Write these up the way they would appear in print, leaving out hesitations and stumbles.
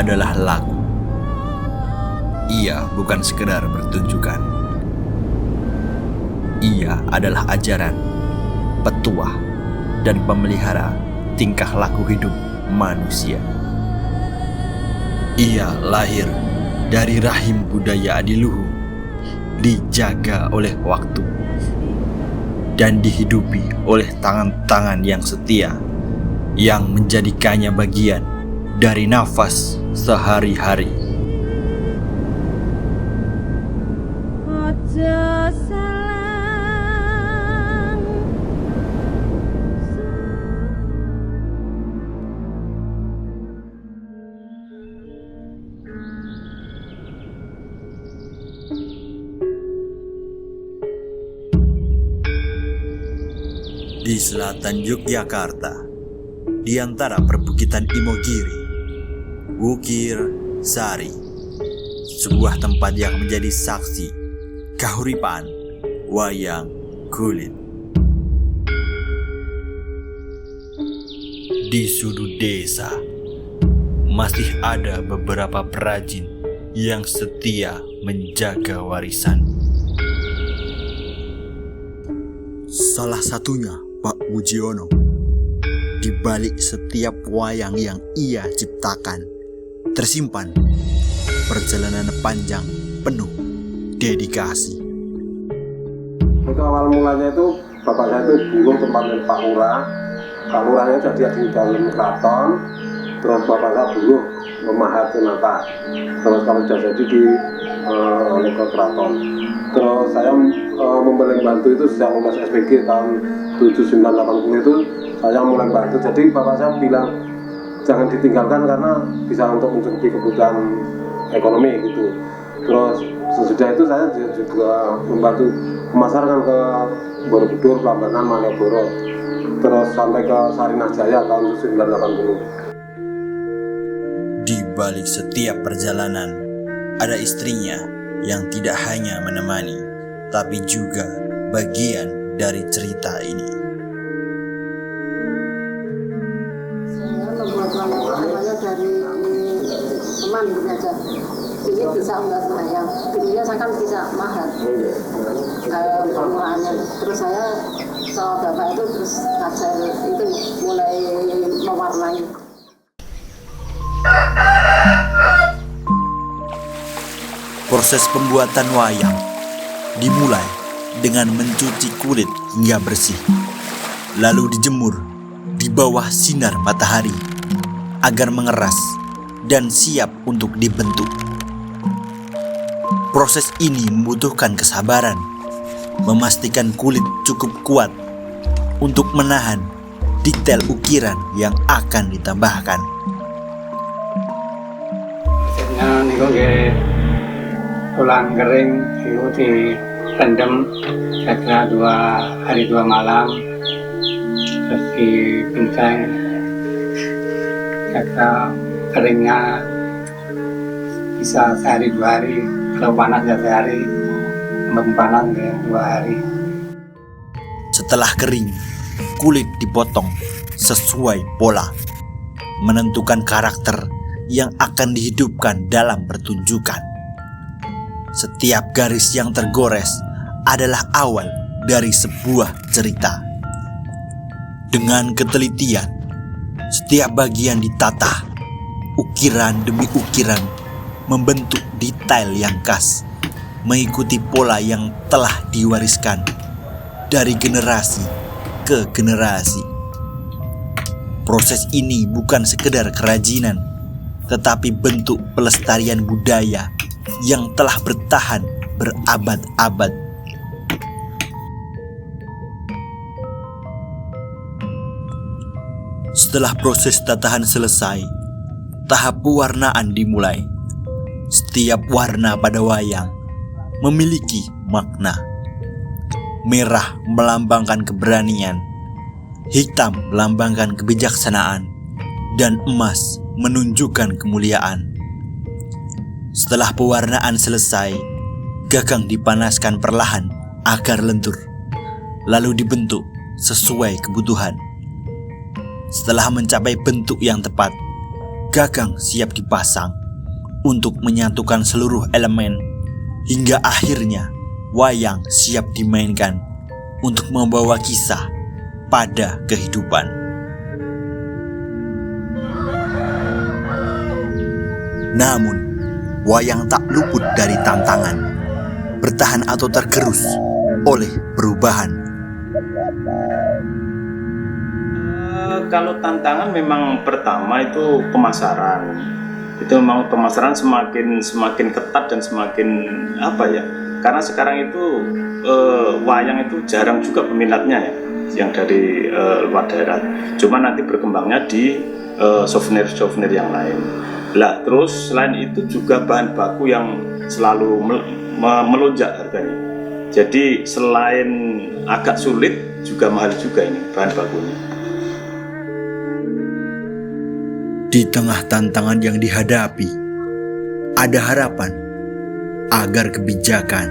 adalah lagu. Ia bukan sekedar pertunjukan. Ia adalah ajaran, petuah, dan pemelihara tingkah laku hidup manusia. Ia lahir dari rahim budaya adiluhung, dijaga oleh waktu, dan dihidupi oleh tangan-tangan yang setia, yang menjadikannya bagian dari nafas sehari-hari. Di selatan Yogyakarta, di antara perbukitan Imogiri, Wukir Sari, sebuah tempat yang menjadi saksi kahuripan wayang kulit. Di sudut desa, masih ada beberapa perajin yang setia menjaga warisan. Salah satunya Pak Mujiono. Di balik setiap wayang yang ia ciptakan, tersimpan perjalanan panjang penuh dedikasi. Untuk awal mulanya itu bapak saya itu buruh tempatnya Pak Lurah. Pak Lurahnya jadi di dalam keraton. Terus bapak saya buruh memahat nata. Terus kalau sudah jadi di oleh ke keraton. Terus saya memulai bantu itu sejak lulus SPG tahun 7980 itu saya mulai bantu. Jadi bapak saya bilang jangan ditinggalkan karena bisa untuk mencukupi kebutuhan ekonomi gitu. Terus sesudah itu saya juga membantu memasarkan ke Borobudur, Prambanan, Malioboro. Terus sampai ke Sarinah Jaya tahun 1980. Di balik setiap perjalanan ada istrinya yang tidak hanya menemani, tapi juga bagian dari cerita ini. Saya membuat wayang dari teman aja. Ini bisa enggak wayang, dulunya saya kan bisa mahat pemulaannya. Terus saya sama bapak itu terus ngajar itu mulai mewarnai. Proses pembuatan wayang dimulai dengan mencuci kulit hingga bersih, lalu dijemur di bawah sinar matahari agar mengeras dan siap untuk dibentuk. Proses ini membutuhkan kesabaran, memastikan kulit cukup kuat untuk menahan detail ukiran yang akan ditambahkan. Tulang kering itu direndam kira-kira 2 hari 2 malam, terus dipincang kira-kira keringnya bisa sehari 2 hari, kalau panas ya sehari, panas ya 2 hari. Setelah kering, kulit dipotong sesuai pola, menentukan karakter yang akan dihidupkan dalam pertunjukan. Setiap garis yang tergores adalah awal dari sebuah cerita. Dengan ketelitian, setiap bagian ditata, ukiran demi ukiran, membentuk detail yang khas, mengikuti pola yang telah diwariskan dari generasi ke generasi. Proses ini bukan sekedar kerajinan, tetapi bentuk pelestarian budaya yang telah bertahan berabad-abad. Setelah proses tatahan selesai, tahap pewarnaan dimulai. Setiap warna pada wayang memiliki makna. Merah melambangkan keberanian, hitam melambangkan kebijaksanaan, dan emas menunjukkan kemuliaan. Setelah pewarnaan selesai, gagang dipanaskan perlahan agar lentur, lalu dibentuk sesuai kebutuhan. Setelah mencapai bentuk yang tepat, gagang siap dipasang untuk menyatukan seluruh elemen, hingga akhirnya wayang siap dimainkan untuk membawa kisah pada kehidupan. Namun, wayang tak luput dari tantangan, bertahan atau tergerus oleh perubahan. Kalau tantangan memang pertama itu pemasaran. Itu memang pemasaran semakin ketat dan semakin apa ya? Karena sekarang itu wayang itu jarang juga peminatnya ya, yang dari luar daerah. Cuma nanti berkembangnya di souvenir-souvenir yang lain. Lah terus selain itu juga bahan baku yang selalu melonjak harganya. Jadi selain agak sulit juga mahal juga ini bahan bakunya. Di tengah tantangan yang dihadapi, ada harapan agar kebijakan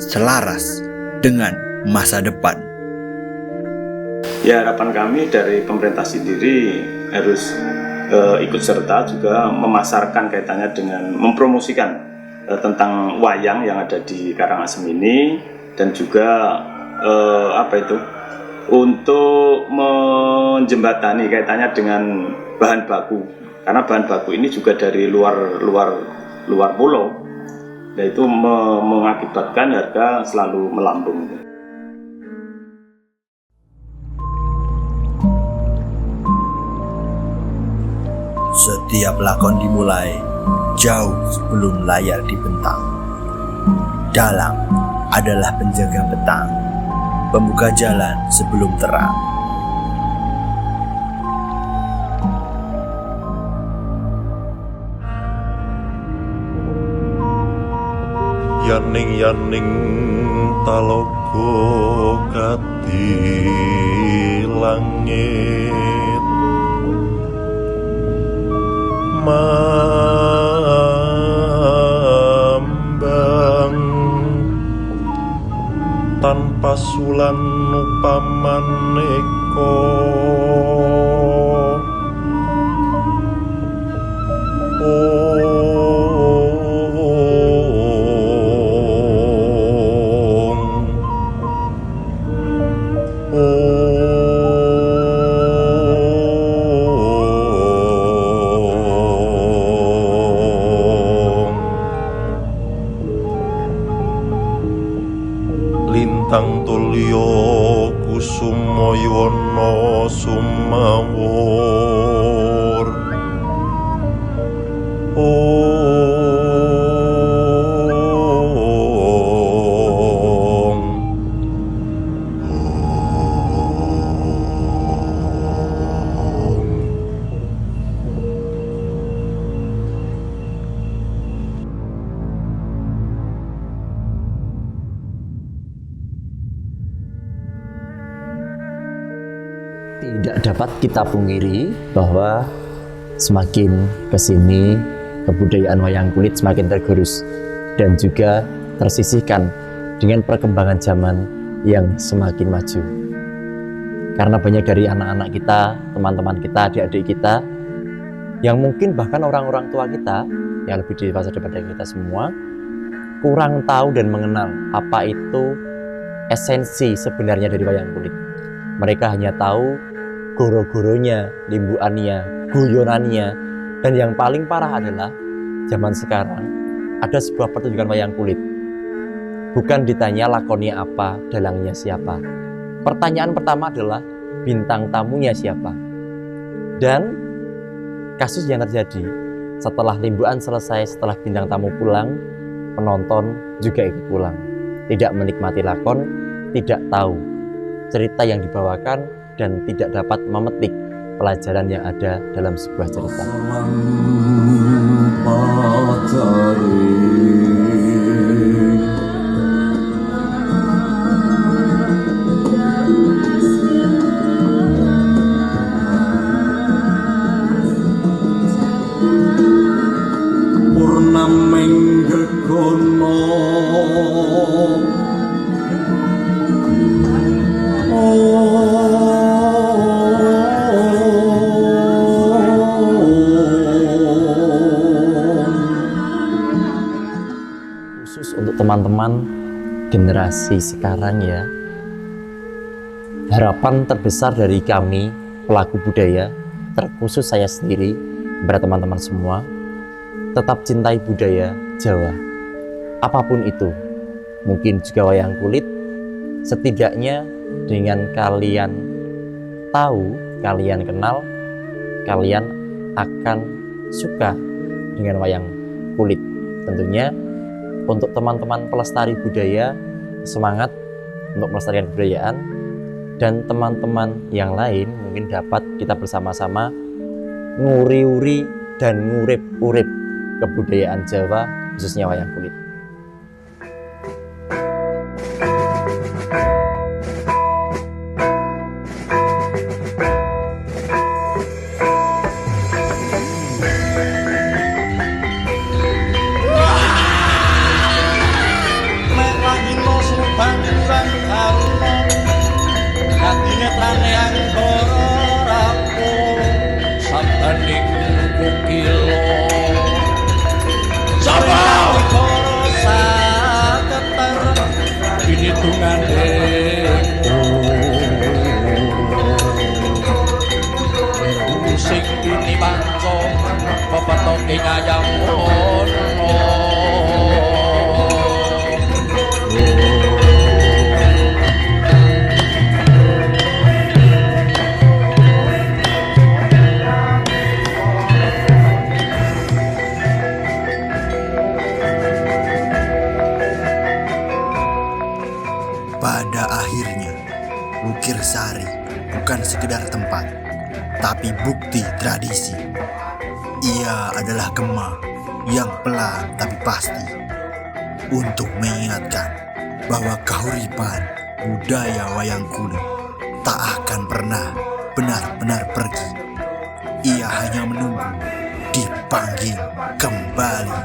selaras dengan masa depan. Ya, harapan kami dari pemerintah sendiri harus ikut serta juga memasarkan kaitannya dengan mempromosikan tentang wayang yang ada di Karangasem ini, dan juga untuk menjembatani kaitannya dengan bahan baku, karena bahan baku ini juga dari luar pulau, dan itu mengakibatkan harga selalu melambung. Setiap lakon dimulai jauh sebelum layar dibentang. Dalang adalah penjaga petang, pembuka jalan sebelum terang. Yaning talaga kati langit mambang tanpa sulan upamaneka lintang tulya kusumayana sumawur Tidak dapat kita pungkiri bahwa semakin kesini kebudayaan wayang kulit semakin tergerus dan juga tersisihkan dengan perkembangan zaman yang semakin maju. Karena banyak dari anak-anak kita, teman-teman kita, adik-adik kita, yang mungkin bahkan orang-orang tua kita yang lebih dewasa daripada kita semua, kurang tahu dan mengenal apa itu esensi sebenarnya dari wayang kulit. Mereka hanya tahu goro-goronya, limbuannya, guyonannya, dan yang paling parah adalah zaman sekarang ada sebuah pertunjukan wayang kulit. Bukan ditanya lakonnya apa, dalangnya siapa. Pertanyaan pertama adalah bintang tamunya siapa. Dan kasus yang terjadi setelah limbuan selesai, setelah bintang tamu pulang, penonton juga ikut pulang. Tidak menikmati lakon, tidak tahu cerita yang dibawakan, dan tidak dapat memetik pelajaran yang ada dalam sebuah cerita. Purnaming gegono untuk teman-teman generasi sekarang ya, harapan terbesar dari kami pelaku budaya, terkhusus saya sendiri, kepada teman-teman semua, tetap cintai budaya Jawa apapun itu. Mungkin juga wayang kulit, setidaknya dengan kalian tahu, kalian kenal, kalian akan suka dengan wayang kulit. Tentunya untuk teman-teman pelestari budaya, semangat untuk melestarikan kebudayaan, dan teman-teman yang lain mungkin dapat kita bersama-sama nguri-uri dan ngurip-urip kebudayaan Jawa, khususnya wayang kulit. Sing ini bangso pepetok ing ayam ono. Pada akhirnya, Wukir Sari bukan sekedar tempat, tapi bukti tradisi. Ia adalah gema yang pelan tapi pasti untuk mengingatkan bahwa keuripan budaya wayang kulit tak akan pernah benar-benar pergi. Ia hanya menunggu dipanggil kembali.